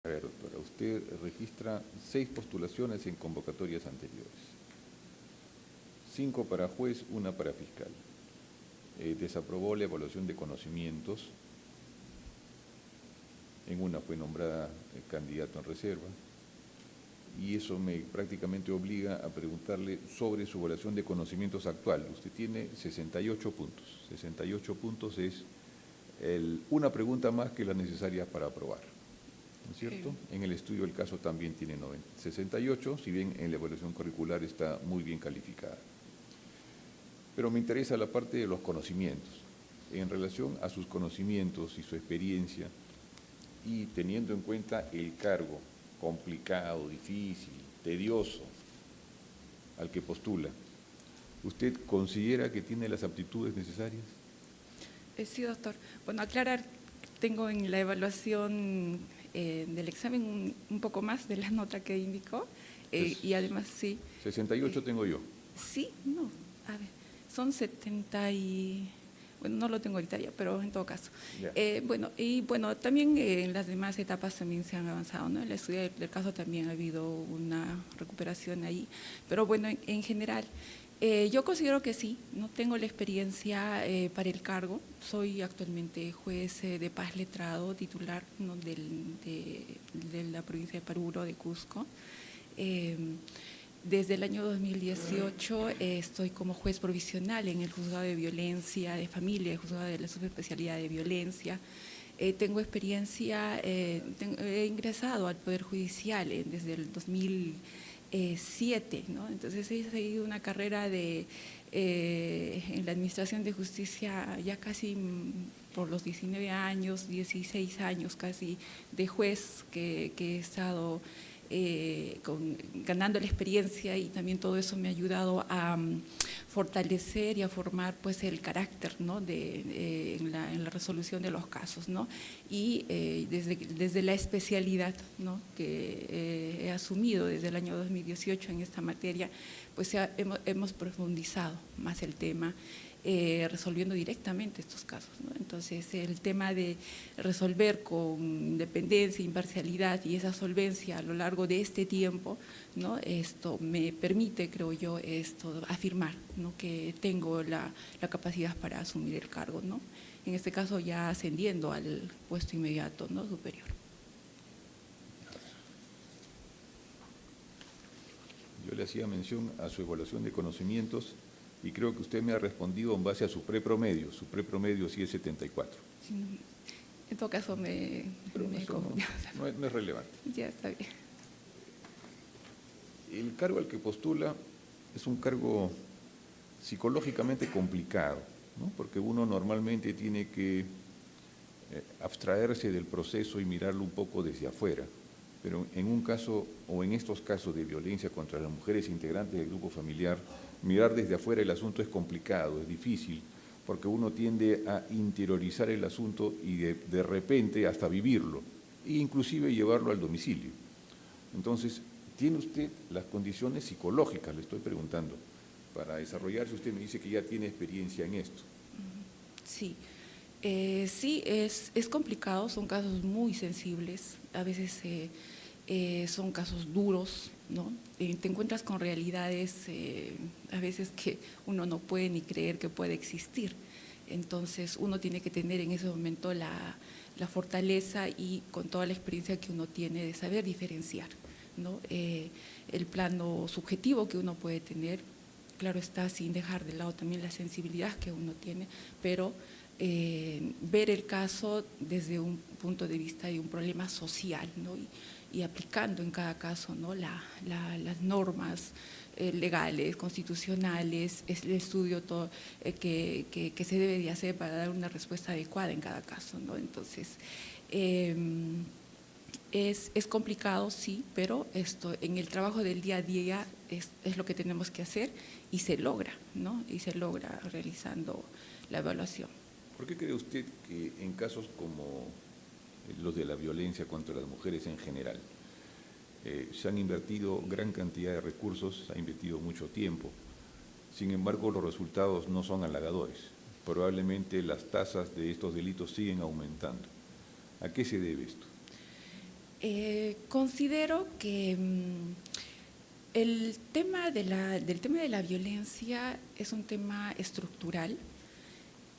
A ver, doctora, usted registra 6 postulaciones en convocatorias anteriores. 5 para juez, 1 para fiscal. Desaprobó la evaluación de conocimientos. En una fue nombrada candidato en reserva. Y eso me prácticamente obliga a preguntarle sobre su evaluación de conocimientos actual. Usted tiene 68 puntos. 68 puntos es una pregunta más que las necesarias para aprobar, ¿no es cierto? Sí. En el estudio del caso también tiene 68, si bien en la evaluación curricular está muy bien calificada. Pero me interesa la parte de los conocimientos. En relación a sus conocimientos y su experiencia, y teniendo en cuenta el cargo complicado, difícil, tedioso al que postula, ¿usted considera que tiene las aptitudes necesarias? Sí, doctor. Bueno, aclarar, tengo en la evaluación del examen un poco más de la nota que indicó y además sí. 68 tengo yo. Sí, no, a ver, son 70 y… Bueno, no lo tengo ahorita ya, pero en todo caso. Bueno, también en las demás etapas también se han avanzado, ¿no? En el estudio del caso también ha habido una recuperación ahí, pero bueno, en general, yo considero que sí, no tengo la experiencia para el cargo, soy actualmente juez de paz letrado, titular, ¿no? de la provincia de Paruro, de Cusco. Desde el año 2018 estoy como juez provisional en el juzgado de violencia de familia, el juzgado de la subespecialidad de violencia. Tengo experiencia, he ingresado al Poder Judicial desde el 2007, ¿no? Entonces he seguido una carrera en la Administración de Justicia ya casi por los 19 años, 16 años casi de juez que he estado ganando la experiencia, y también todo eso me ha ayudado a fortalecer y a formar pues el carácter, ¿no? en la resolución de los casos, ¿no? Y desde la especialidad, ¿no? que he asumido desde el año 2018 en esta materia, pues hemos profundizado más el tema, resolviendo directamente estos casos, ¿no? Entonces, el tema de resolver con independencia, imparcialidad y esa solvencia a lo largo de este tiempo, ¿no? Esto me permite, creo yo, afirmar, ¿no? que tengo la capacidad para asumir el cargo, ¿no? En este caso ya ascendiendo al puesto inmediato, ¿no? superior. Yo le hacía mención a su evaluación de conocimientos y creo que usted me ha respondido en base a su prepromedio. Su prepromedio sí es 74. Sí, en todo caso no es relevante. Ya está bien. El cargo al que postula es un cargo psicológicamente complicado, ¿no? Porque uno normalmente tiene que abstraerse del proceso y mirarlo un poco desde afuera. Pero en un caso, o en estos casos de violencia contra las mujeres integrantes del grupo familiar, mirar desde afuera el asunto es complicado, es difícil, porque uno tiende a interiorizar el asunto y de repente hasta vivirlo, e inclusive llevarlo al domicilio. Entonces, ¿tiene usted las condiciones psicológicas, le estoy preguntando, para desarrollarse? Usted me dice que ya tiene experiencia en esto. Sí. Sí, es complicado, son casos muy sensibles, a veces son casos duros, ¿no? Te encuentras con realidades a veces que uno no puede ni creer que puede existir. Entonces uno tiene que tener en ese momento la fortaleza y con toda la experiencia que uno tiene de saber diferenciar, ¿no? El plano subjetivo que uno puede tener, claro está, sin dejar de lado también la sensibilidad que uno tiene, pero ver el caso desde un punto de vista de un problema social, ¿no? y aplicando en cada caso, ¿no? las normas legales, constitucionales, el estudio todo, que se debe de hacer para dar una respuesta adecuada en cada caso, ¿no? Entonces, es complicado, sí, pero en el trabajo del día a día es lo que tenemos que hacer y se logra, ¿no? Y se logra realizando la evaluación. ¿Por qué cree usted que en casos como los de la violencia contra las mujeres en general, se han invertido gran cantidad de recursos, se ha invertido mucho tiempo, sin embargo los resultados no son halagadores? Probablemente las tasas de estos delitos siguen aumentando. ¿A qué se debe esto? Considero que el tema del tema de la violencia es un tema estructural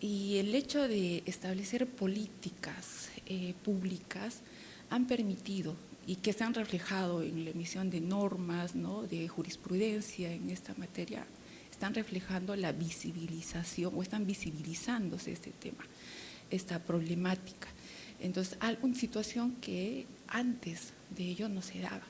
y el hecho de establecer políticas públicas han permitido y que se han reflejado en la emisión de normas, ¿no?, de jurisprudencia en esta materia, están reflejando la visibilización o están visibilizándose este tema, esta problemática. Entonces, una situación que antes de ello no se daba,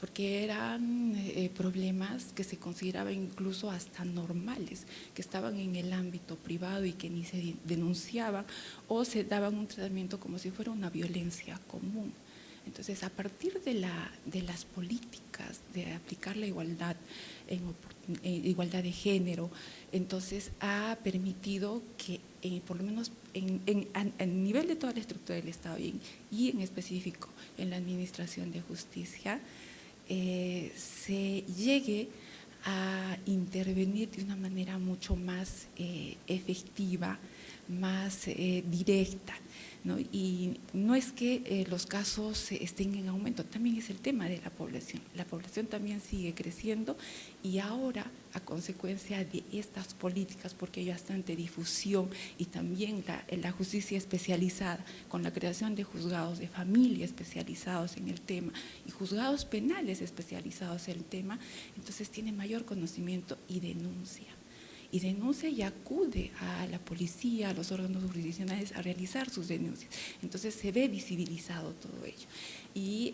porque eran problemas que se consideraban incluso hasta normales, que estaban en el ámbito privado y que ni se denunciaban o se daban un tratamiento como si fuera una violencia común. Entonces, a partir de las políticas de aplicar la igualdad, igualdad de género, entonces ha permitido que por lo menos a nivel de toda la estructura del Estado y en específico en la Administración de Justicia, se llegue a intervenir de una manera mucho más efectiva, más directa, ¿no? Y no es que los casos estén en aumento, también es el tema de la población. La población también sigue creciendo y ahora, a consecuencia de estas políticas, porque hay bastante difusión y también la justicia especializada, con la creación de juzgados de familia especializados en el tema y juzgados penales especializados en el tema, entonces tiene mayor conocimiento y denuncia y acude a la policía, a los órganos jurisdiccionales a realizar sus denuncias. Entonces se ve visibilizado todo ello. Y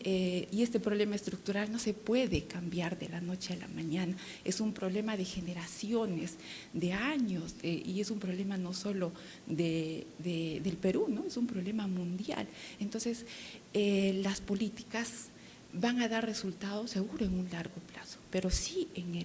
este problema estructural no se puede cambiar de la noche a la mañana, es un problema de generaciones, de años, y es un problema no solo del Perú, ¿no? Es un problema mundial. Entonces, las políticas van a dar resultados seguro en un largo plazo, pero sí en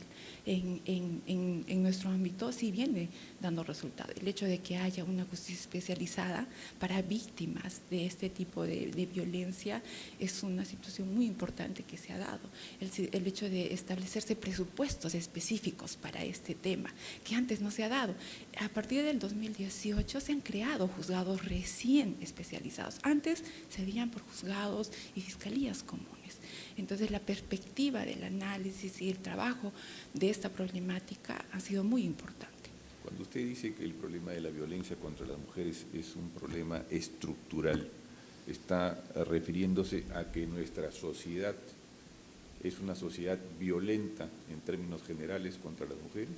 nuestro ámbito sí viene dando resultados. El hecho de que haya una justicia especializada para víctimas de este tipo de violencia es una situación muy importante que se ha dado. El hecho de establecerse presupuestos específicos para este tema, que antes no se ha dado. A partir del 2018 se han creado juzgados recién especializados. Antes se veían por juzgados y fiscalías comunes. Entonces, la perspectiva del análisis y el trabajo de esta problemática ha sido muy importante. Cuando usted dice que el problema de la violencia contra las mujeres es un problema estructural, ¿está refiriéndose a que nuestra sociedad es una sociedad violenta en términos generales contra las mujeres?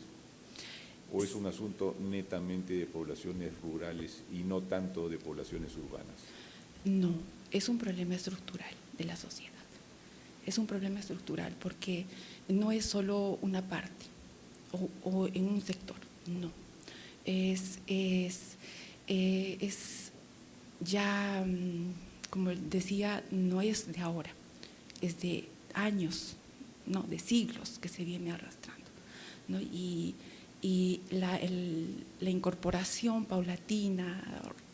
¿O es un asunto netamente de poblaciones rurales y no tanto de poblaciones urbanas? No, es un problema estructural de la sociedad. Es un problema estructural porque no es solo una parte o en un sector, no. Es ya, como decía, no es de ahora, es de años, no, de siglos que se viene arrastrando, ¿no? Y la incorporación paulatina,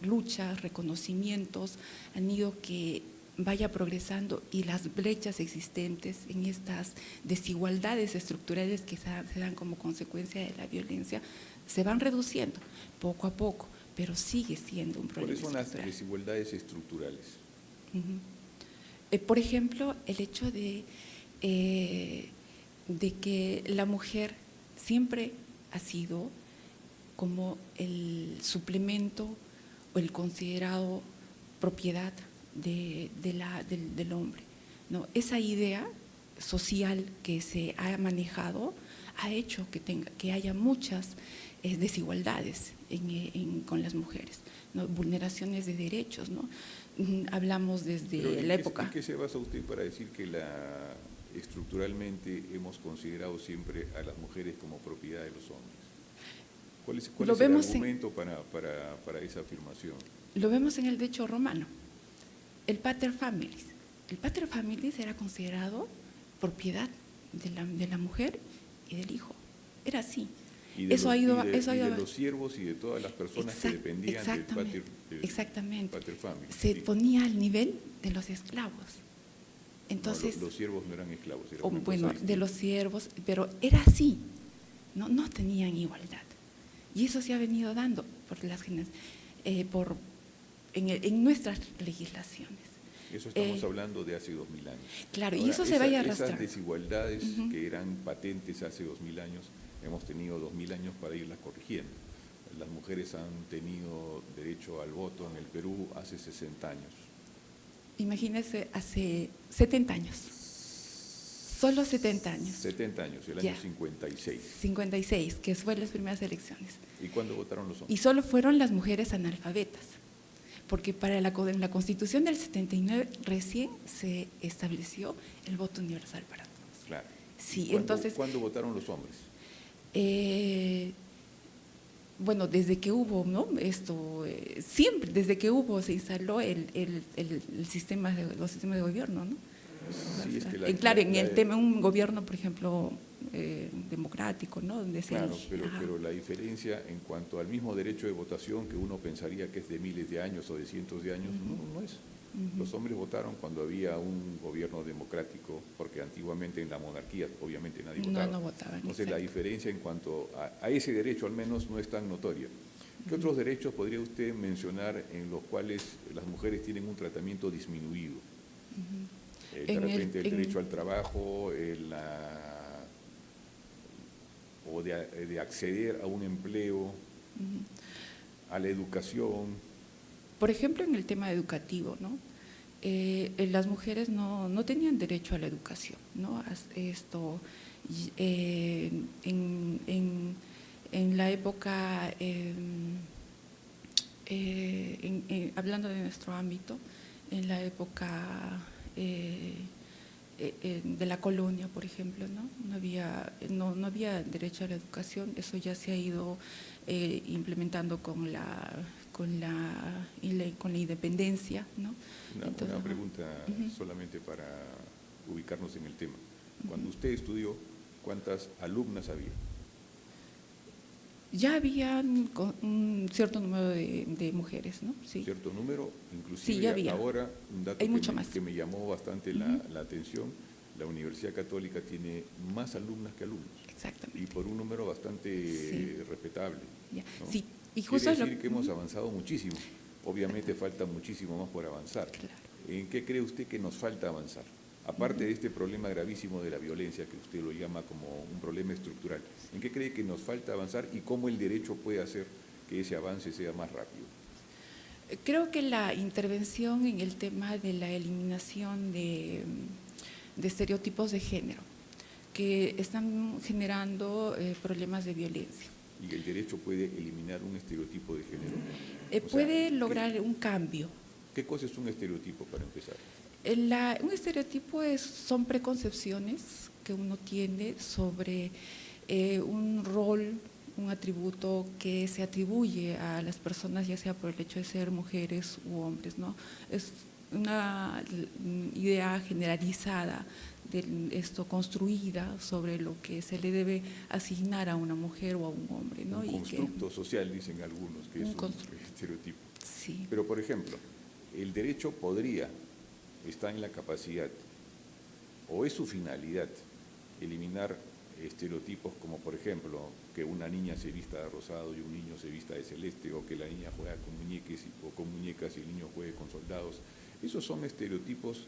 luchas, reconocimientos han ido que vaya progresando y las brechas existentes en estas desigualdades estructurales que se dan como consecuencia de la violencia se van reduciendo poco a poco, pero sigue siendo un problema estructural. ¿Cuáles son las desigualdades estructurales? Por ejemplo, el hecho de que la mujer siempre ha sido como el suplemento o el considerado propiedad del hombre, ¿no? Esa idea social que se ha manejado ha hecho que haya muchas desigualdades con las mujeres, ¿no? Vulneraciones de derechos, ¿no? Hablamos desde la época. ¿En qué se basa usted para decir que estructuralmente hemos considerado siempre a las mujeres como propiedad de los hombres? ¿Cuál es el argumento para esa afirmación? Lo vemos en el derecho romano. El pater familias. El pater familias era considerado propiedad de la mujer y del hijo. Era así. Y de los siervos y de todas las personas que dependían del pater familias. Se ponía al nivel de los esclavos. Entonces, no, los siervos no eran esclavos. Bueno, de los siervos, pero era así. No tenían igualdad. Y eso se ha venido dando en nuestras legislaciones. Eso estamos hablando de hace 2000 años. Claro, Ahora, y eso se vaya esas arrastrando. desigualdades que eran patentes hace 2000 años, hemos tenido 2000 años para irlas corrigiendo. Las mujeres han tenido derecho al voto en el Perú hace 60 años. Imagínese, hace 70 años. Solo 70 años. 70 años, el año 56. 56, que fue las primeras elecciones. ¿Y cuándo votaron los hombres? Y solo fueron las mujeres analfabetas, porque para en la Constitución del 79 recién se estableció el voto universal para todos. Claro. Sí, entonces, ¿cuándo votaron los hombres? Bueno, desde que hubo, ¿no? Siempre, desde que se instaló el sistema los sistemas de gobierno, ¿no? Sí, es que claro, en el tema, un gobierno, por ejemplo, democrático, ¿no? Donde claro, pero la diferencia en cuanto al mismo derecho de votación, que uno pensaría que es de miles de años o de cientos de años, no es. Los hombres votaron cuando había un gobierno democrático, porque antiguamente en la monarquía obviamente nadie votaba. No votaban. Entonces la diferencia en cuanto a ese derecho al menos no es tan notoria. ¿Qué otros derechos podría usted mencionar en los cuales las mujeres tienen un tratamiento disminuido? De repente el derecho al trabajo, o de acceder a un empleo, a la educación. Por ejemplo, en el tema educativo, ¿no? Las mujeres no tenían derecho a la educación, ¿no? En la época, hablando de nuestro ámbito, en la época de la colonia, por ejemplo, no había derecho a la educación. Eso ya se ha ido implementando con la independencia, ¿no? Una pregunta solamente para ubicarnos en el tema. Cuando usted estudió, ¿cuántas alumnas había? Ya había un cierto número de mujeres, ¿no? Sí. ¿Cierto número? Inclusive sí, ya había. Ahora, un dato que me llamó bastante la atención, la Universidad Católica tiene más alumnas que alumnos. Exactamente. Y por un número bastante respetable. Ya. ¿no? Sí. Y justo quiere decir que hemos avanzado muchísimo. Obviamente falta muchísimo más por avanzar. Claro. ¿En qué cree usted que nos falta avanzar? Aparte de este problema gravísimo de la violencia, que usted lo llama como un problema estructural, ¿en qué cree que nos falta avanzar y cómo el derecho puede hacer que ese avance sea más rápido? Creo que la intervención en el tema de la eliminación de estereotipos de género que están generando problemas de violencia. ¿Y el derecho puede eliminar un estereotipo de género? Puede lograr un cambio. ¿Qué cosa es un estereotipo para empezar? Un estereotipo son preconcepciones que uno tiene sobre un rol, un atributo que se atribuye a las personas, ya sea por el hecho de ser mujeres u hombres, ¿no? Es una idea generalizada construida sobre lo que se le debe asignar a una mujer o a un hombre, ¿no? Un constructo social, dicen algunos, que es un estereotipo. Sí. Pero, por ejemplo, el derecho está en la capacidad, o es su finalidad, eliminar estereotipos como, por ejemplo, que una niña se vista de rosado y un niño se vista de celeste, o que la niña juega con muñecas y el niño juegue con soldados. Esos son estereotipos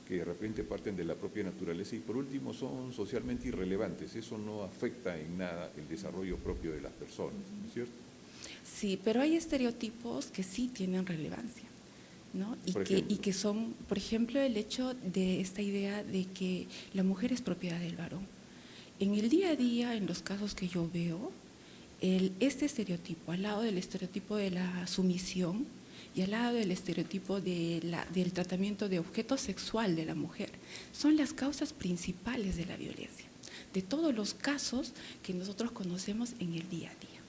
que de repente parten de la propia naturaleza y por último son socialmente irrelevantes. Eso no afecta en nada el desarrollo propio de las personas, ¿no es cierto? Sí, pero hay estereotipos que sí tienen relevancia, ¿no? Y que son, por ejemplo, el hecho de esta idea de que la mujer es propiedad del varón. En el día a día, en los casos que yo veo, este estereotipo, al lado del estereotipo de la sumisión y al lado del estereotipo del tratamiento de objeto sexual de la mujer, son las causas principales de la violencia, de todos los casos que nosotros conocemos en el día a día.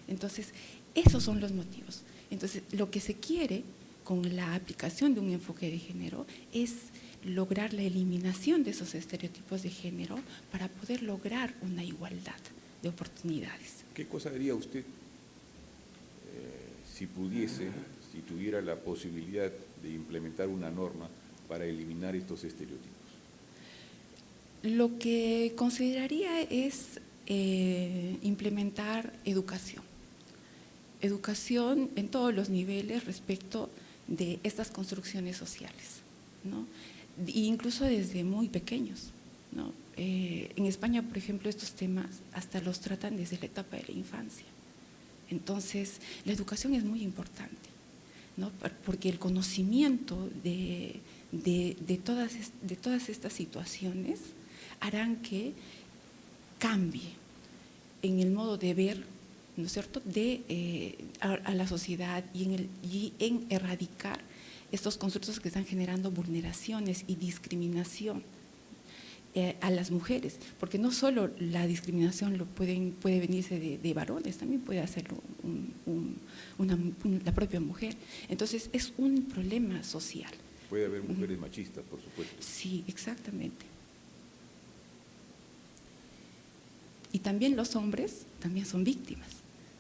Entonces, esos son los motivos. Entonces, lo que se quiere con la aplicación de un enfoque de género es lograr la eliminación de esos estereotipos de género para poder lograr una igualdad de oportunidades. ¿Qué cosa haría usted si tuviera la posibilidad de implementar una norma para eliminar estos estereotipos? Lo que consideraría es implementar educación en todos los niveles respecto de estas construcciones sociales. ¿no? E incluso desde muy pequeños, ¿no? En España, por ejemplo, estos temas hasta los tratan desde la etapa de la infancia. Entonces, la educación es muy importante, ¿no? Porque el conocimiento de todas estas situaciones harán que cambie en el modo de ver, ¿no es cierto?, a la sociedad y en erradicar estos constructos que están generando vulneraciones y discriminación a las mujeres, porque no solo la discriminación puede venirse de varones, también puede hacerlo la propia mujer. Entonces es un problema social. Puede haber mujeres machistas, por supuesto. Sí, exactamente. Y también los hombres también son víctimas,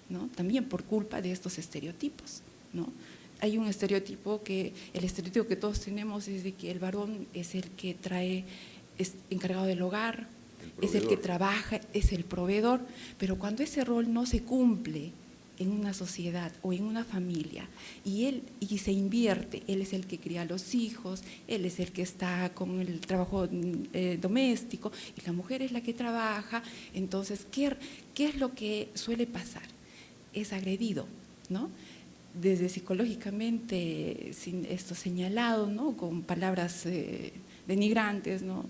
¿no? También por culpa de estos estereotipos, ¿no? Hay un estereotipo el estereotipo que todos tenemos es de que el varón es el que es encargado del hogar, es el que trabaja, es el proveedor, pero cuando ese rol no se cumple en una sociedad o en una familia y se invierte, él es el que cría a los hijos, él es el que está con el trabajo doméstico y la mujer es la que trabaja, entonces, ¿qué es lo que suele pasar? Es agredido, ¿no? Desde psicológicamente esto señalado, ¿no? Con palabras denigrantes, ¿no?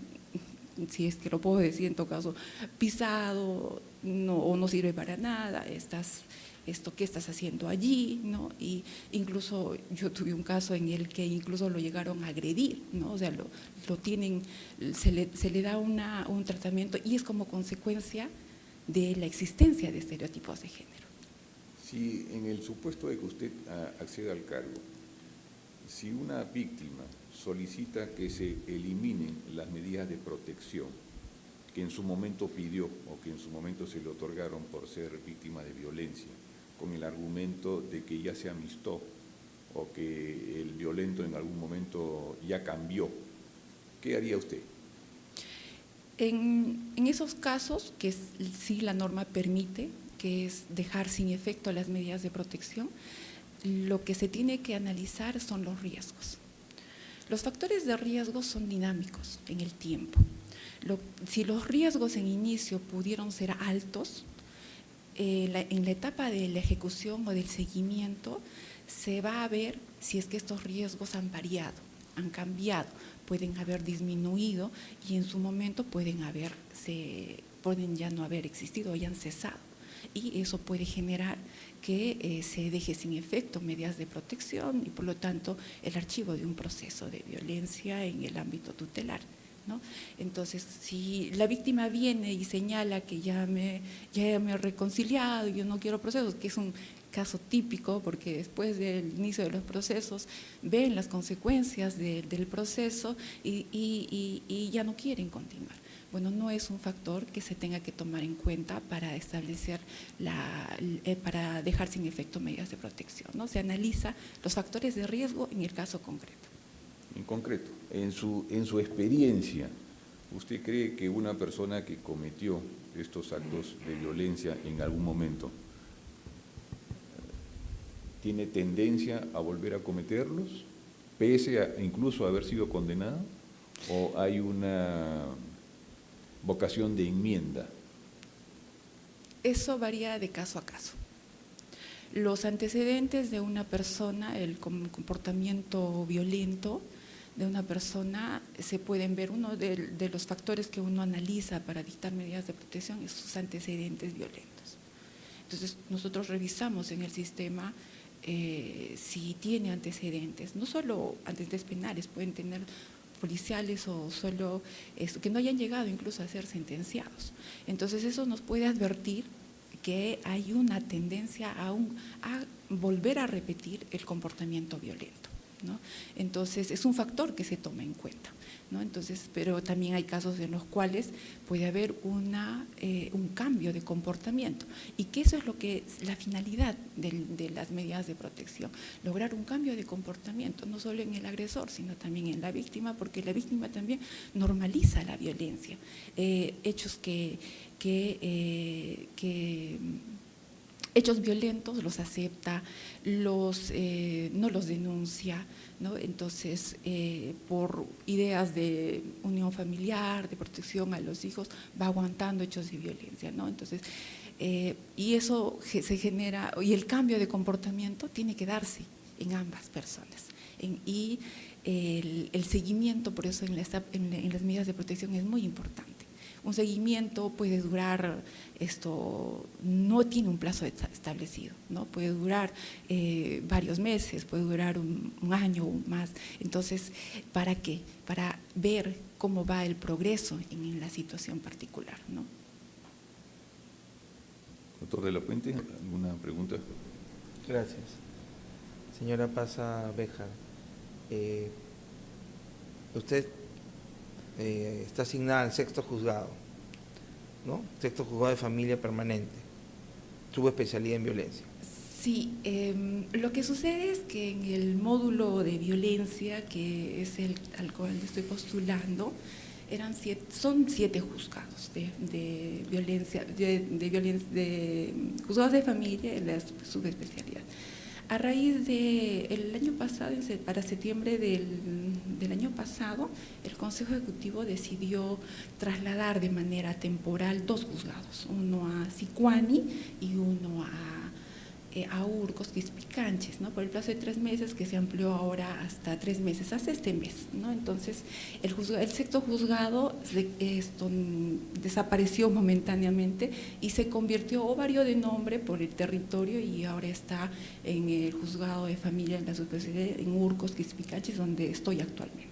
Si es que lo puedo decir en todo caso, pisado, o no sirve para nada, ¿qué estás haciendo allí? ¿No? Y incluso yo tuve un caso en el que incluso lo llegaron a agredir, ¿no? O sea, se le da un tratamiento y es como consecuencia de la existencia de estereotipos de género. Si en el supuesto de que usted acceda al cargo, si una víctima solicita que se eliminen las medidas de protección que en su momento pidió o que en su momento se le otorgaron por ser víctima de violencia, con el argumento de que ya se amistó o que el violento en algún momento ya cambió, ¿qué haría usted? En esos casos que sí la norma permite, que es dejar sin efecto las medidas de protección, lo que se tiene que analizar son los riesgos. Los factores de riesgo son dinámicos en el tiempo. Si los riesgos en inicio pudieron ser altos, en la etapa de la ejecución o del seguimiento se va a ver si es que estos riesgos han variado, han cambiado, pueden haber disminuido y en su momento pueden ya no haber existido o ya han cesado. Y eso puede generar que se deje sin efecto medidas de protección y por lo tanto el archivo de un proceso de violencia en el ámbito tutelar, ¿no? Entonces, si la víctima viene y señala que ya me he reconciliado y yo no quiero procesos, que es un caso típico porque después del inicio de los procesos ven las consecuencias del proceso y ya no quieren continuar. Bueno, no es un factor que se tenga que tomar en cuenta para establecer, para dejar sin efecto medidas de protección, ¿no? Se analiza los factores de riesgo en el caso concreto. En concreto, en su experiencia, ¿usted cree que una persona que cometió estos actos de violencia en algún momento tiene tendencia a volver a cometerlos, pese a incluso haber sido condenado, o hay una vocación de enmienda? Eso varía de caso a caso. Los antecedentes de una persona, el comportamiento violento de una persona, se pueden ver. Uno de los factores que uno analiza para dictar medidas de protección es sus antecedentes violentos. Entonces, nosotros revisamos en el sistema si tiene antecedentes, no solo antecedentes penales, pueden tener policiales o solo que no hayan llegado incluso a ser sentenciados. Entonces eso nos puede advertir que hay una tendencia a volver a repetir el comportamiento violento, ¿no? Entonces es un factor que se toma en cuenta, ¿no? Entonces, pero también hay casos en los cuales puede haber un cambio de comportamiento y que eso es la finalidad de las medidas de protección, lograr un cambio de comportamiento, no solo en el agresor, sino también en la víctima, porque la víctima también normaliza la violencia, hechos que hechos violentos los acepta, no los denuncia, ¿no? Entonces, por ideas de unión familiar, de protección a los hijos, va aguantando hechos de violencia, ¿no? Entonces, y eso se genera, y el cambio de comportamiento tiene que darse en ambas personas. Y el seguimiento, por eso en las medidas de protección es muy importante. Un seguimiento puede durar, no tiene un plazo establecido, ¿no? Puede durar varios meses, puede durar un año o más. Entonces, ¿para qué? Para ver cómo va el progreso en la situación particular, ¿no? Doctor de la Puente, ¿alguna pregunta? Gracias. Señora Paza Béjar, usted está asignada al 6º juzgado, ¿no? 6º juzgado de familia permanente, subespecialidad en violencia. Sí, lo que sucede es que en el módulo de violencia, que es el al cual estoy postulando, son 7 juzgados de violencia, de juzgados de familia en la subespecialidad. A raíz del año pasado, para septiembre del año pasado, el Consejo Ejecutivo decidió trasladar de manera temporal 2 juzgados, uno a Sicuani y uno a Urcos, Quispicanchis, ¿no? Por el plazo de 3 meses, que se amplió ahora hasta 3 meses, hasta este mes, ¿no? Entonces, el 6º juzgado desapareció momentáneamente y se convirtió o varió de nombre por el territorio, y ahora está en el juzgado de familia en la subespecialidad en Urcos, Quispicanchis, donde estoy actualmente.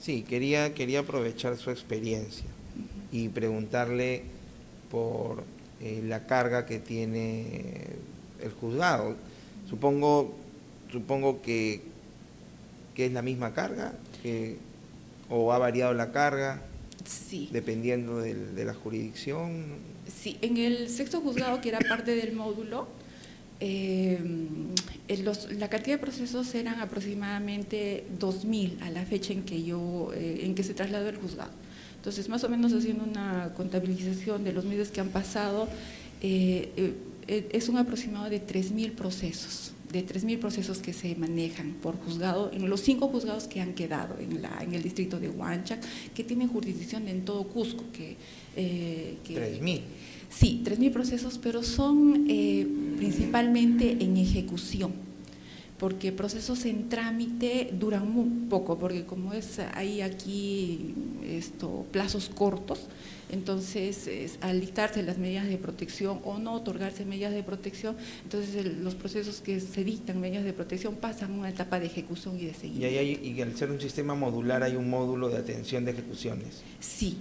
Sí, quería aprovechar su experiencia y preguntarle por la carga que tiene el juzgado. Supongo que es la misma carga, o ha variado la carga, sí, dependiendo de la jurisdicción. Sí, en el 6º juzgado, que era parte del módulo, la cantidad de procesos eran aproximadamente 2.000 a la fecha en que se trasladó el juzgado. Entonces, más o menos haciendo una contabilización de los meses que han pasado, es un aproximado de 3.000 procesos, que se manejan por juzgado, en los 5 juzgados que han quedado en el distrito de Huanchac, que tienen jurisdicción en todo Cusco. 3.000. Sí, 3.000 procesos, pero son principalmente en ejecución, porque procesos en trámite duran muy poco, porque como hay aquí plazos cortos, entonces al dictarse las medidas de protección o no otorgarse medidas de protección, entonces los procesos que se dictan medidas de protección pasan a una etapa de ejecución y de seguimiento. Y al ser un sistema modular hay un módulo de atención de ejecuciones. Sí.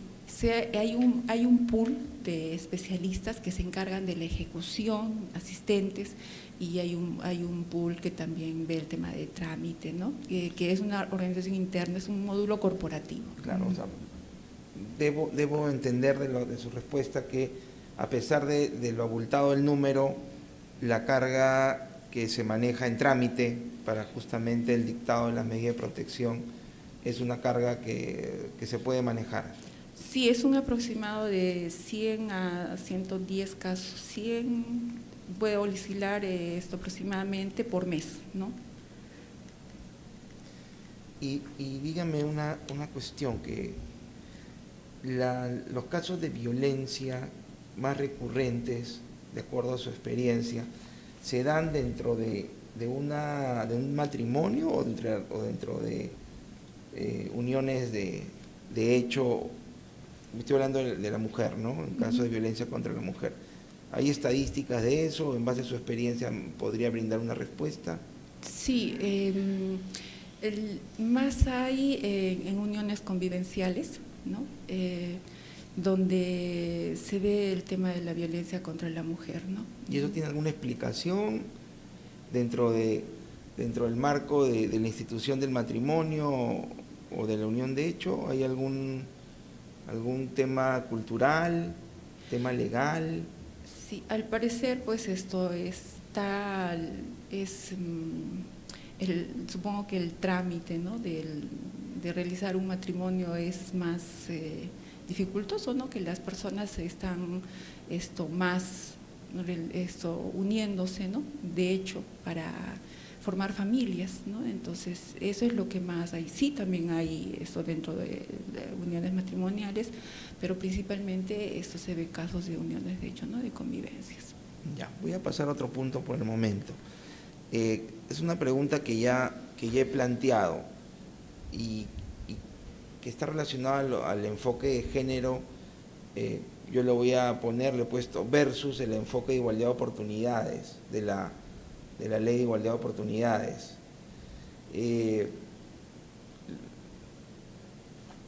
Hay un pool de especialistas que se encargan de la ejecución, asistentes, y hay un pool que también ve el tema de trámite, ¿no? Que es una organización interna, es un módulo corporativo. Claro, o sea, debo entender de su respuesta que, a pesar de lo abultado del número, la carga que se maneja en trámite para justamente el dictado de las medidas de protección es una carga que se puede manejar. Sí, es un aproximado de 100 a 110 casos, 100 puede oscilar aproximadamente por mes, ¿no? Y dígame una cuestión, que los casos de violencia más recurrentes, de acuerdo a su experiencia, ¿se dan dentro de un matrimonio o dentro de uniones de hecho? Estoy hablando de la mujer, ¿no? En caso de violencia contra la mujer. ¿Hay estadísticas de eso? ¿En base a su experiencia podría brindar una respuesta? Sí, más hay en uniones convivenciales, ¿no? Donde se ve el tema de la violencia contra la mujer, ¿no? ¿Y eso tiene alguna explicación dentro del marco de la institución del matrimonio o de la unión de hecho? ¿Hay algún tema cultural, tema legal? Sí, al parecer, pues supongo que el trámite, ¿no? de realizar un matrimonio es más dificultoso, ¿no? Que las personas están más uniéndose, ¿no? De hecho, para formar familias, ¿no? Entonces, eso es lo que más hay. Sí, también hay esto dentro de uniones matrimoniales, pero principalmente esto se ve casos de uniones de hecho, ¿no? De convivencias. Ya, voy a pasar a otro punto por el momento. Es una pregunta que ya he planteado y que está relacionada al enfoque de género. Yo le voy a poner, le he puesto versus el enfoque de igualdad de oportunidades de la Ley de Igualdad de Oportunidades.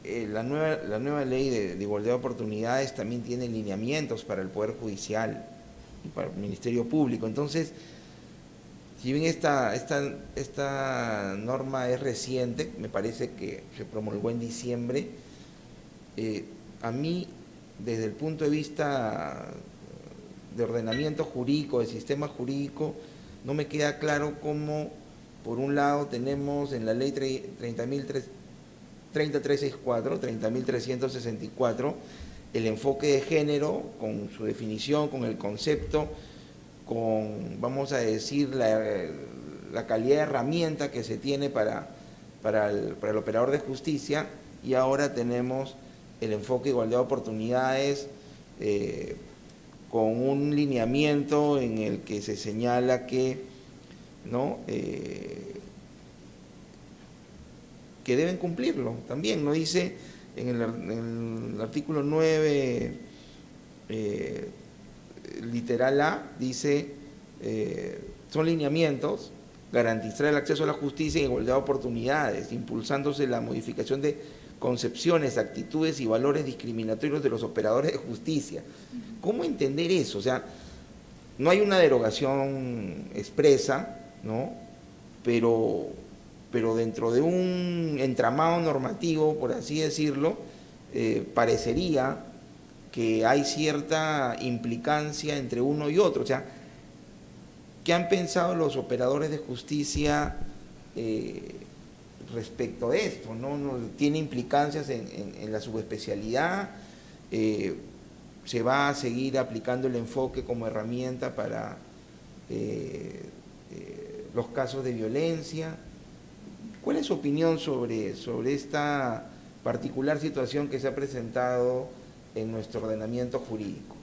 La nueva Ley de Igualdad de Oportunidades también tiene lineamientos para el Poder Judicial y para el Ministerio Público. Entonces, si bien esta norma es reciente, me parece que se promulgó en diciembre, a mí, desde el punto de vista de ordenamiento jurídico, de sistema jurídico, no me queda claro cómo, por un lado, tenemos en la ley 30.364, el enfoque de género, con su definición, con el concepto, con, vamos a decir, la calidad de herramienta que se tiene para el operador de justicia, y ahora tenemos el enfoque de igualdad de oportunidades, con un lineamiento en el que se señala que, ¿no?, que deben cumplirlo también, ¿no? Dice en el artículo 9, literal A, dice, son lineamientos: garantizar el acceso a la justicia en igualdad de oportunidades, impulsándose la modificación de concepciones, actitudes y valores discriminatorios de los operadores de justicia. ¿Cómo entender eso? O sea, no hay una derogación expresa, ¿no? Pero dentro de un entramado normativo, por así decirlo, parecería que hay cierta implicancia entre uno y otro. O sea, ¿qué han pensado los operadores de justicia respecto de esto? ¿No tiene implicancias en la subespecialidad? ¿Se va a seguir aplicando el enfoque como herramienta para los casos de violencia? ¿Cuál es su opinión sobre esta particular situación que se ha presentado en nuestro ordenamiento jurídico?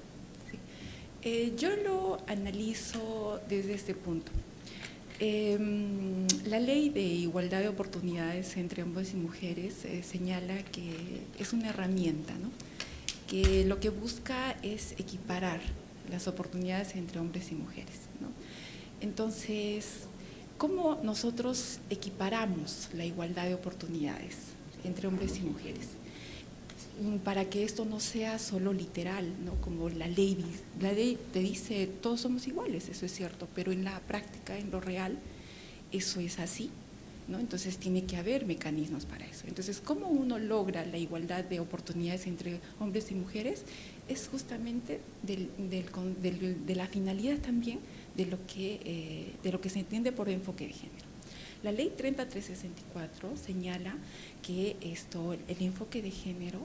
Sí. Yo lo analizo desde este punto. La ley de igualdad de oportunidades entre hombres y mujeres señala que es una herramienta, ¿no?, que lo que busca es equiparar las oportunidades entre hombres y mujeres, ¿no? Entonces, ¿cómo nosotros equiparamos la igualdad de oportunidades entre hombres y mujeres? Para que esto no sea solo literal, ¿no?, como la ley te dice todos somos iguales, eso es cierto, pero en la práctica, en lo real, eso es así, ¿no? Entonces tiene que haber mecanismos para eso. Entonces, ¿cómo uno logra la igualdad de oportunidades entre hombres y mujeres? Es justamente de la finalidad también de lo que se entiende por enfoque de género. La ley 30.364 señala que el enfoque de género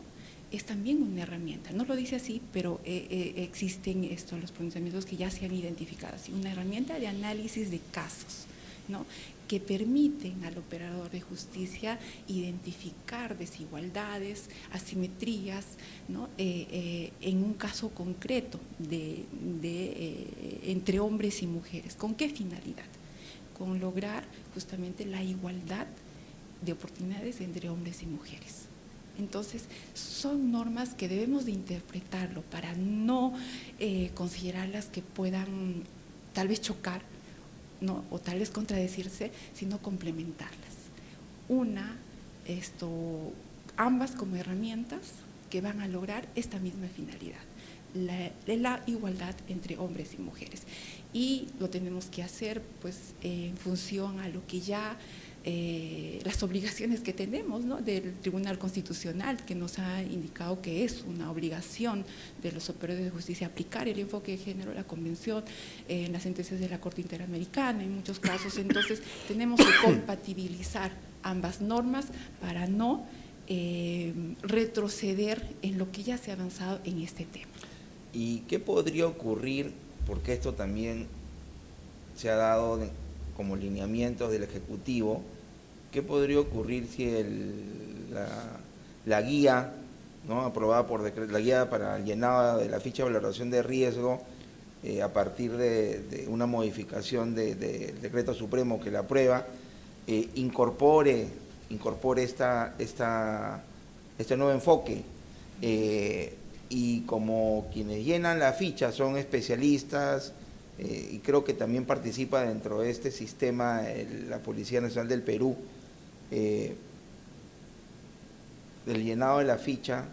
es también una herramienta. No lo dice así, pero existen los pronunciamientos que ya se han identificado así, una herramienta de análisis de casos, ¿no?, que permiten al operador de justicia identificar desigualdades, asimetrías, ¿no?, en un caso concreto entre hombres y mujeres. ¿Con qué finalidad? Con lograr justamente la igualdad de oportunidades entre hombres y mujeres. Entonces, son normas que debemos de interpretarlo para no considerarlas que puedan tal vez chocar, ¿no?, o tal vez contradecirse, sino complementarlas. Ambas como herramientas que van a lograr esta misma finalidad, la igualdad entre hombres y mujeres. Y lo tenemos que hacer pues en función a lo que ya las obligaciones que tenemos, ¿no?, del Tribunal Constitucional, que nos ha indicado que es una obligación de los operadores de justicia aplicar el enfoque de género, la convención, las sentencias de la Corte Interamericana en muchos casos. Entonces tenemos que compatibilizar ambas normas para no retroceder en lo que ya se ha avanzado en este tema. ¿Y qué podría ocurrir porque esto también se ha dado como lineamientos del Ejecutivo, ¿qué podría ocurrir si la guía, ¿no?, aprobada por decreto, la guía para el llenado de la ficha de valoración de riesgo, a partir de una modificación del decreto supremo que la aprueba, incorpore este nuevo enfoque? Y como quienes llenan la ficha son especialistas, y creo que también participa dentro de este sistema la Policía Nacional del Perú, del llenado de la ficha,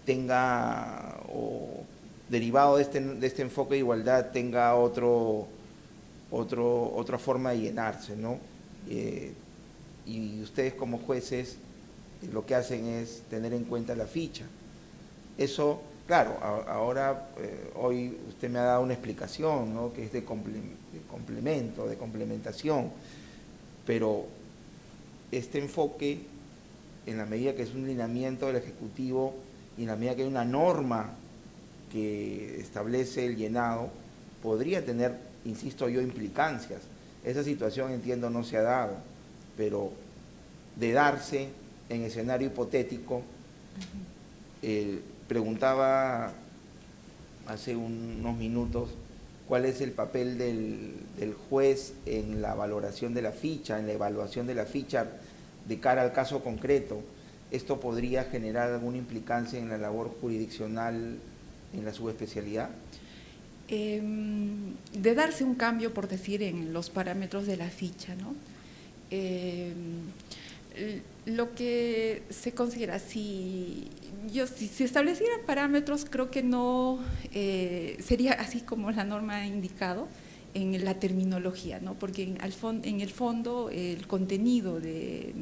tenga, o derivado de este enfoque de igualdad, tenga otra forma de llenarse, ¿no? Y ustedes como jueces lo que hacen es tener en cuenta la ficha. Eso, claro, ahora, hoy usted me ha dado una explicación, ¿no?, que es de complemento, de complementación, pero este enfoque, en la medida que es un lineamiento del Ejecutivo y en la medida que hay una norma que establece el llenado, podría tener, insisto yo, implicancias. Esa situación, entiendo, no se ha dado, pero de darse en escenario hipotético, preguntaba hace unos minutos cuál es el papel del juez en la valoración de la ficha, en la evaluación de la ficha de cara al caso concreto. ¿Esto podría generar alguna implicancia en la labor jurisdiccional en la subespecialidad? De darse un cambio, por decir, en los parámetros de la ficha, ¿no? Lo que se considera, si se establecieran parámetros, creo que no sería así como la norma ha indicado en la terminología, ¿no? Porque en el fondo el contenido de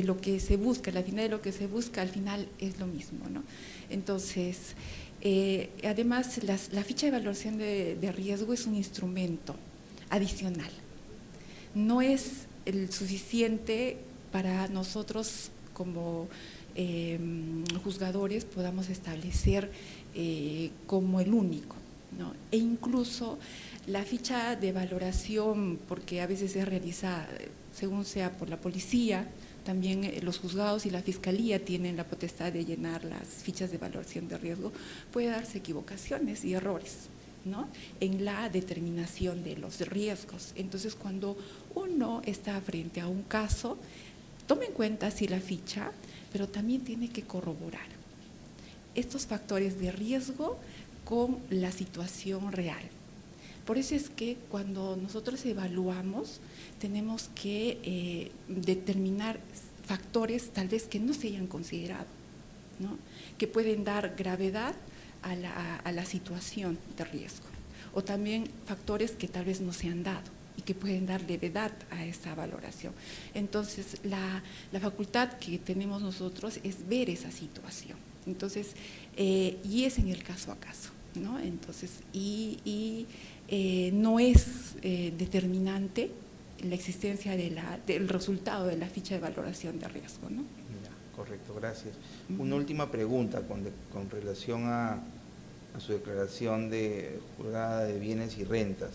lo que se busca, la finalidad de lo que se busca, al final es lo mismo, ¿no? Entonces, además, la ficha de valoración de riesgo es un instrumento adicional. No es el suficiente para nosotros como juzgadores podamos establecer como el único, ¿no? E incluso la ficha de valoración, porque a veces se realiza según sea por la policía, también los juzgados y la fiscalía tienen la potestad de llenar las fichas de valoración de riesgo, puede darse equivocaciones y errores, ¿no?, en la determinación de los riesgos. Entonces, cuando uno está frente a un caso, tome en cuenta sí la ficha, pero también tiene que corroborar estos factores de riesgo con la situación real. Por eso es que cuando nosotros evaluamos, tenemos que determinar factores tal vez que no se hayan considerado, ¿no?, que pueden dar gravedad a la situación de riesgo, o también factores que tal vez no se han dado y que pueden dar levedad a esta valoración. Entonces, la facultad que tenemos nosotros es ver esa situación. Entonces, y es en el caso a caso, ¿no? Entonces, no es determinante la existencia del resultado de la ficha de valoración de riesgo, ¿no? Ya, correcto, gracias. Una última pregunta con relación a su declaración de jurada de bienes y rentas.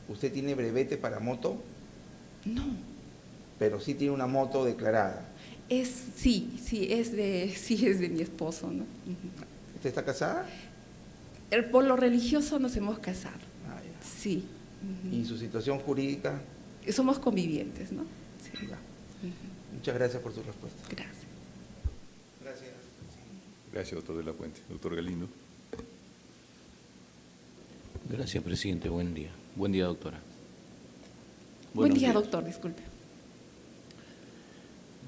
¿Usted tiene brevete para moto? No. Pero sí tiene una moto declarada. Sí es de mi esposo, ¿no? ¿Usted está casada? Por lo religioso nos hemos casado. Ah, ya. Sí. ¿Y su situación jurídica? Somos convivientes, ¿no? Sí. Ya. Muchas gracias por su respuesta. Gracias. Gracias. Gracias, doctor de la Puente. Doctor Galindo. Gracias, presidente. Buen día. Buen día, doctora. Buen día, días. doctor, disculpe.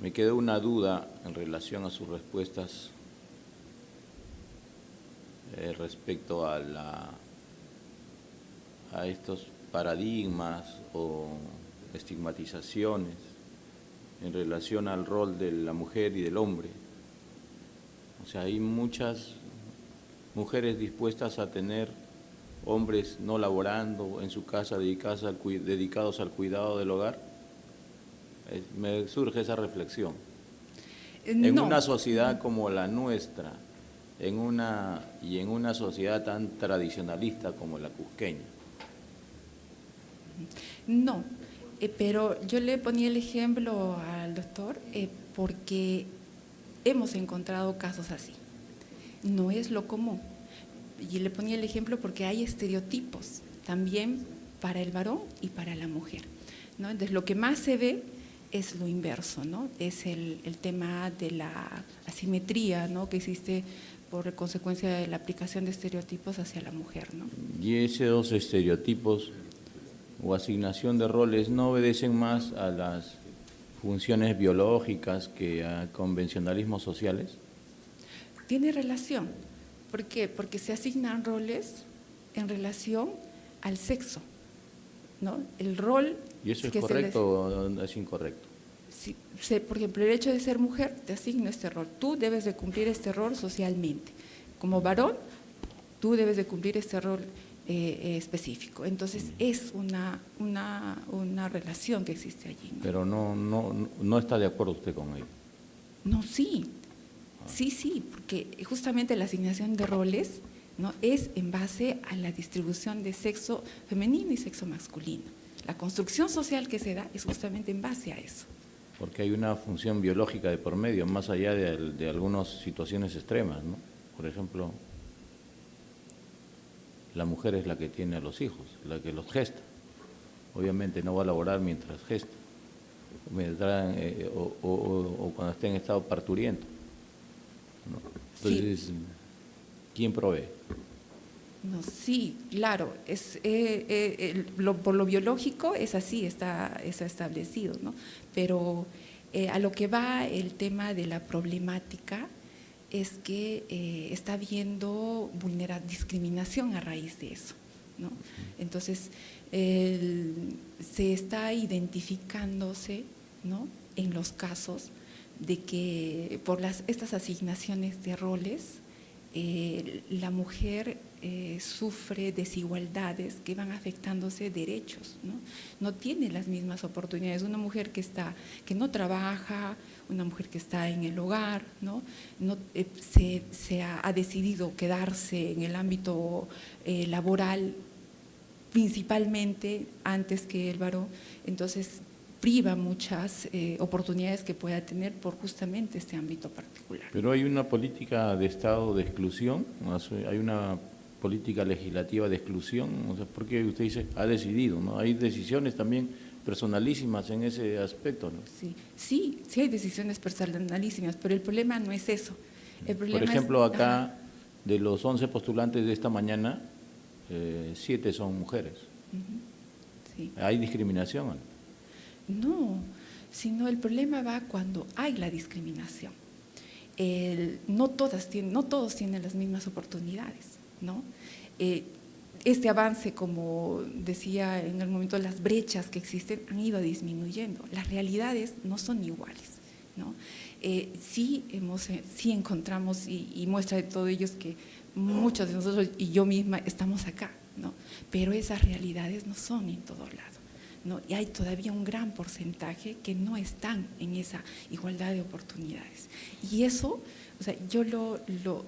Me quedó una duda en relación a sus respuestas respecto a estos paradigmas o estigmatizaciones en relación al rol de la mujer y del hombre. O sea, hay muchas mujeres dispuestas a tener hombres no laborando en su casa, dedicados al cuidado del hogar. Me surge esa reflexión. En No. una sociedad como la nuestra, en una sociedad tan tradicionalista como la cusqueña. No, pero yo le ponía el ejemplo al doctor porque hemos encontrado casos así. No es lo común. Y le ponía el ejemplo porque hay estereotipos también para el varón y para la mujer, ¿no? Entonces, lo que más se ve es lo inverso, ¿no? Es el tema de la asimetría, ¿no?, que existe por consecuencia de la aplicación de estereotipos hacia la mujer, ¿no? Y esos estereotipos o asignación de roles no obedecen más a las funciones biológicas que a convencionalismos sociales. Tiene relación. ¿Por qué? Porque se asignan roles en relación al sexo, ¿no? El rol… ¿Y eso es correcto o es incorrecto? Sí, por ejemplo, el hecho de ser mujer te asigna este rol. Tú debes de cumplir este rol socialmente. Como varón, tú debes de cumplir este rol específico. Entonces, es una relación que existe allí, ¿no? Pero no está de acuerdo usted con ello. No, sí. Sí, porque justamente la asignación de roles, ¿no?, es en base a la distribución de sexo femenino y sexo masculino. La construcción social que se da es justamente en base a eso. Porque hay una función biológica de por medio, más allá de algunas situaciones extremas, ¿no? Por ejemplo, la mujer es la que tiene a los hijos, la que los gesta. Obviamente no va a laborar mientras gesta, o cuando esté en estado parturiento, ¿no? Entonces, sí. ¿Quién provee? No, sí, claro, por lo biológico es así, está establecido, ¿no? Pero a lo que va el tema de la problemática es que está habiendo discriminación a raíz de eso, ¿no? Entonces, se está identificándose, ¿no?, en los casos de que por estas asignaciones de roles, la mujer sufre desigualdades que van afectándose derechos, ¿no? No tiene las mismas oportunidades. Una mujer que no trabaja, una mujer que está en el hogar, ¿no? Se ha decidido quedarse en el ámbito laboral principalmente antes que el varón, entonces priva muchas oportunidades que pueda tener por justamente este ámbito particular. Pero hay una política de estado de exclusión, hay una política legislativa de exclusión, o sea, porque usted dice, ha decidido, ¿no? Hay decisiones también personalísimas en ese aspecto, ¿no? Sí hay decisiones personalísimas, pero el problema no es eso. El problema por ejemplo, acá, de los 11 postulantes de esta mañana, 7 son mujeres. Sí. ¿Hay discriminación? No, sino el problema va cuando hay la discriminación. No todos tienen las mismas oportunidades, ¿no? Este avance, como decía en el momento, las brechas que existen han ido disminuyendo. Las realidades no son iguales, ¿no? Sí encontramos, y muestra de todo ello es que muchos de nosotros y yo misma estamos acá, ¿no? Pero esas realidades no son en todo lado, ¿no? Y hay todavía un gran porcentaje que no están en esa igualdad de oportunidades. Y eso, o sea, yo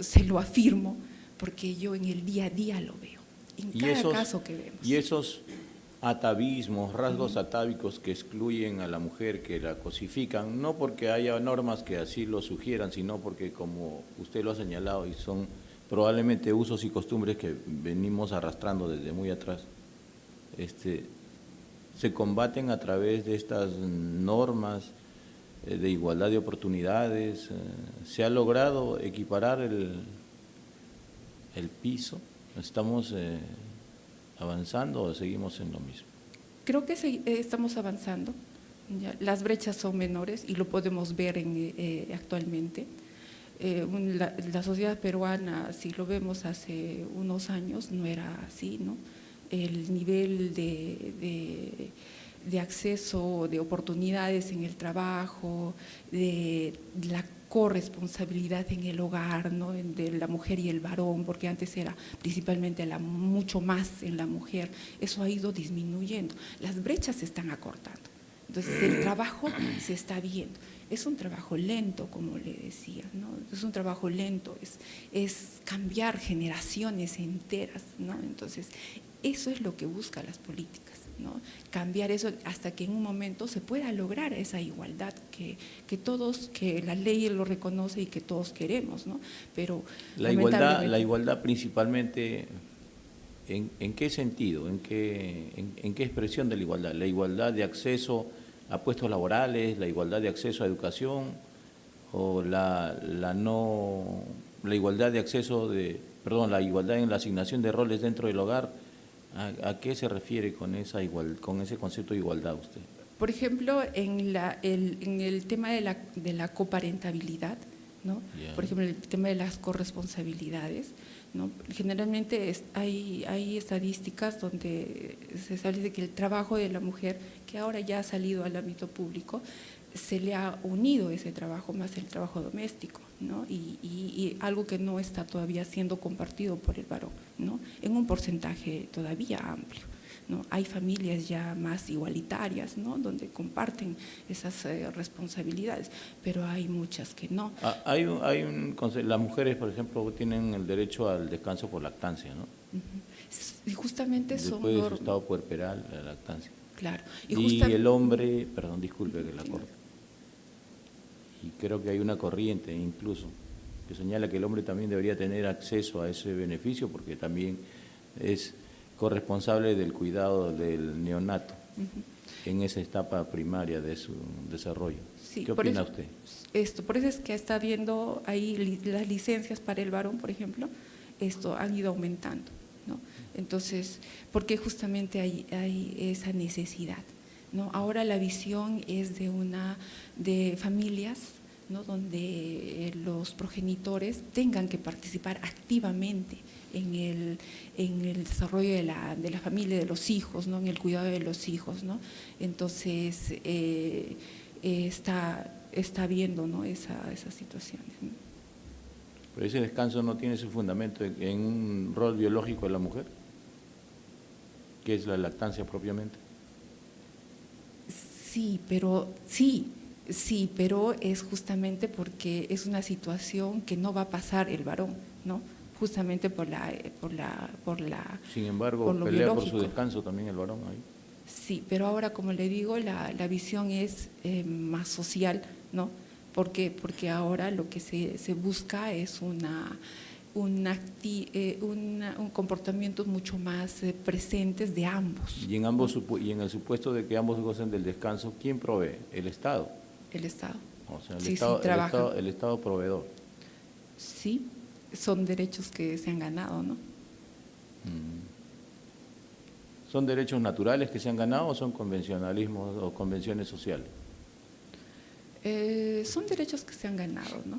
se lo afirmo porque yo en el día a día lo veo, en cada caso que vemos. Y esos atavismos, rasgos atávicos que excluyen a la mujer, que la cosifican, no porque haya normas que así lo sugieran, sino porque, como usted lo ha señalado, y son probablemente usos y costumbres que venimos arrastrando desde muy atrás, se combaten a través de estas normas de igualdad de oportunidades. Se ha logrado equiparar el piso. ¿Estamos avanzando o seguimos en lo mismo? Creo que estamos avanzando. Ya, las brechas son menores y lo podemos ver actualmente. La sociedad peruana, si lo vemos hace unos años, no era así, ¿no? El nivel de acceso, de oportunidades en el trabajo, de la corresponsabilidad en el hogar, ¿no?, de la mujer y el varón, porque antes era principalmente mucho más en la mujer, eso ha ido disminuyendo. Las brechas se están acortando. Entonces, el trabajo se está viendo. Es un trabajo lento, como le decía, ¿no? Es un trabajo lento, es cambiar generaciones enteras, ¿no? Entonces, eso es lo que buscan las políticas, ¿no? Cambiar eso hasta que en un momento se pueda lograr esa igualdad que todos, que la ley lo reconoce y que todos queremos, ¿no? Pero la igualdad principalmente, ¿en qué sentido? ¿En qué expresión de la igualdad? ¿La igualdad de acceso a puestos laborales, la igualdad de acceso a educación o la igualdad de acceso la igualdad en la asignación de roles dentro del hogar? ¿A qué se refiere con ese concepto de igualdad usted? Por ejemplo, en el tema de la coparentabilidad, ¿no? Yeah. Por ejemplo, el tema de las corresponsabilidades, ¿no? Generalmente hay estadísticas donde se establece que el trabajo de la mujer, que ahora ya ha salido al ámbito público, se le ha unido ese trabajo más el trabajo doméstico, ¿no? Y algo que no está todavía siendo compartido por el varón, ¿no? En un porcentaje todavía amplio, ¿no? Hay familias ya más igualitarias, ¿no? Donde comparten esas responsabilidades, pero hay muchas que no. Las mujeres, por ejemplo, tienen el derecho al descanso por lactancia, ¿no? Y justamente después de su estado puerperal, la lactancia. Claro. Y el hombre, perdón, disculpe que la corte. Y creo que hay una corriente incluso que señala que el hombre también debería tener acceso a ese beneficio porque también es corresponsable del cuidado del neonato en esa etapa primaria de su desarrollo. Sí, ¿Qué opina usted? Por eso es que está viendo ahí las licencias para el varón, por ejemplo, han ido aumentando, ¿no? Entonces, porque justamente hay esa necesidad, ¿no? Ahora la visión es de familias, ¿no? Donde los progenitores tengan que participar activamente en el desarrollo de la familia, de los hijos, ¿no? En el cuidado de los hijos, ¿no? Entonces, está viendo, ¿no? esas situaciones, ¿no? ¿Pero ese descanso no tiene su fundamento en un rol biológico de la mujer? ¿Qué es la lactancia propiamente? Sí, pero es justamente porque es una situación que no va a pasar el varón, ¿no? Justamente por Sin embargo, por lo pelea biológico. por su descanso también el varón ahí. Sí, pero ahora, como le digo, la visión es más social, ¿no? ¿Por qué? Porque ahora lo que se busca es un comportamiento mucho más presentes de ambos. Y en el supuesto de que ambos gocen del descanso, ¿quién provee? El Estado. El Estado. O sea, Sí, trabaja. el Estado proveedor. Sí, son derechos que se han ganado, ¿no? ¿Son derechos naturales que se han ganado o son convencionalismos o convenciones sociales? Son derechos que se han ganado, ¿no?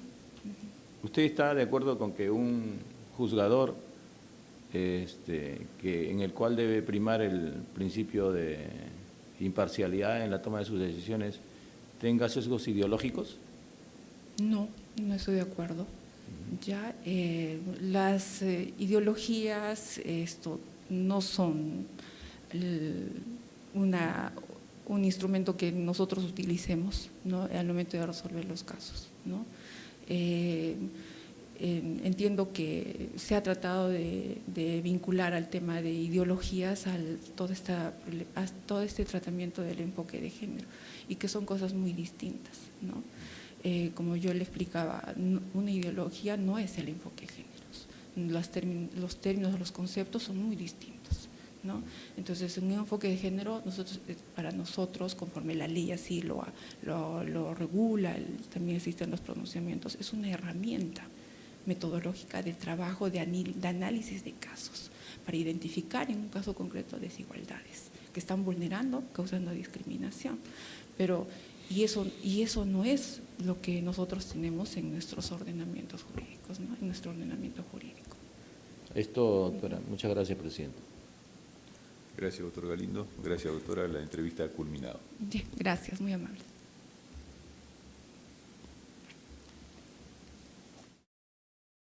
¿Usted está de acuerdo con que un juzgador en el cual debe primar el principio de imparcialidad en la toma de sus decisiones tenga sesgos ideológicos? No estoy de acuerdo. Ya las ideologías no son un instrumento que nosotros utilicemos, ¿no? Al momento de resolver los casos, ¿no? Entiendo que se ha tratado de vincular al tema de ideologías a todo este tratamiento del enfoque de género y que son cosas muy distintas, ¿no? Como yo le explicaba, una ideología no es el enfoque de géneros, los términos, los conceptos son muy distintos, ¿no? Entonces, un enfoque de género, para nosotros, conforme la ley así lo regula, también existen los pronunciamientos, es una herramienta metodológica de trabajo, de análisis de casos, para identificar en un caso concreto desigualdades que están vulnerando, causando discriminación. Y eso no es lo que nosotros tenemos en nuestros ordenamientos jurídicos, ¿no? En nuestro ordenamiento jurídico. Esto, doctora. Muchas gracias, presidente. Gracias, doctor Galindo. Gracias, doctora. La entrevista ha culminado. Bien, gracias, muy amable.